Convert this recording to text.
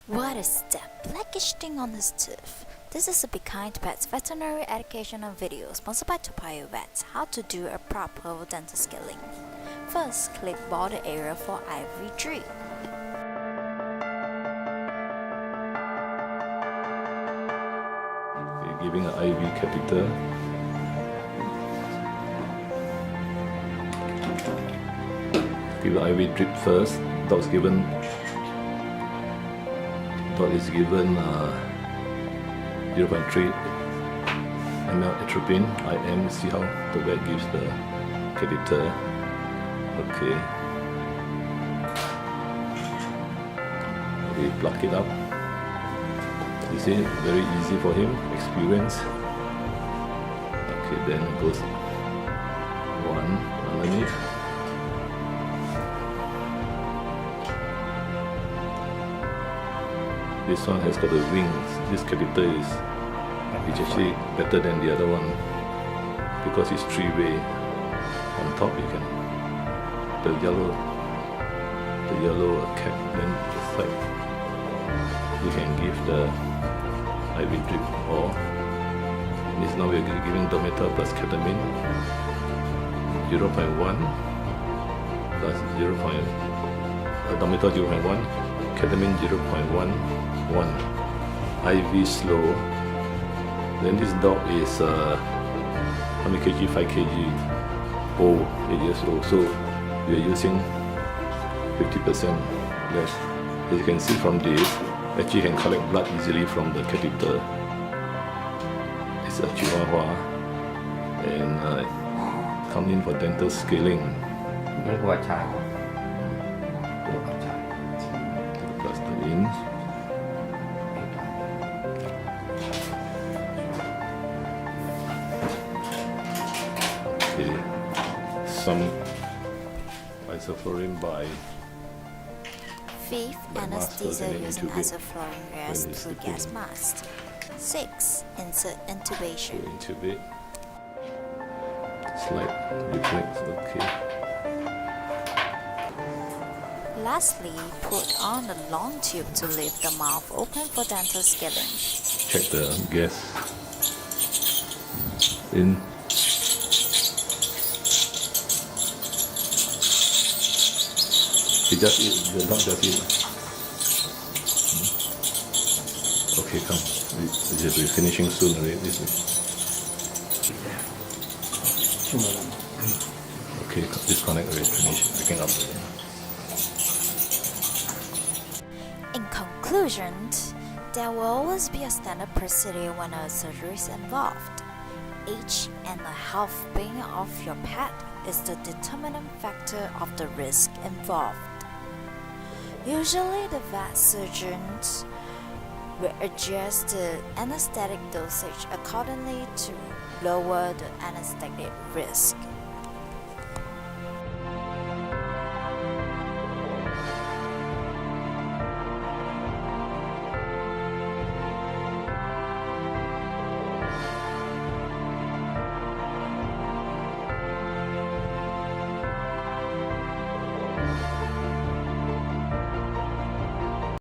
What is that blackish thing on his tooth? This is a Be Kind to Pets veterinary educational video sponsored by Topayo Vets, how to do a proper dental scaling. First, clip border area for ivory drip. Okay, giving an IV catheter. Give the IV drip first. Dot is given uh, 0.3 ml atropine IM. See how the vet gives the catheter. Okay. We plug it up. You see, very easy for him, experience. Okay, then goes one underneath. This one has got the wings. This catheter is actually better than the other one because it's three-way. On top you can the yellow cap, then the side you can give the IV drip, or this now we're giving Domitor plus ketamine 0.1 plus 0. Domitor 0.1, ketamine 0.11, IV slow. Then this dog is how many kg? 5 kg old, 8 years old, so we are using 50% less. As you can see from this, actually can collect blood easily from the catheter. It's a Chihuahua and come in for dental scaling. Plaster in. Okay. Some isoflurane by Fifth, By anesthesia mask and using intubate isoflurane when gas he's through gas sleeping. mask. 6. Insert intubation. intubate. Slide reflex. Okay. Lastly, put on a long tube to leave the mouth open for dental scaling. Check the gas in. He just eat, the dog just eat. Okay, come. We're finishing soon already. Okay, disconnect already, finish. Picking up. In conclusion, there will always be a standard procedure when a surgery is involved. Age and the health being of your pet is the determining factor of the risk involved. Usually, the vet surgeons will adjust the anesthetic dosage accordingly to lower the anesthetic risk.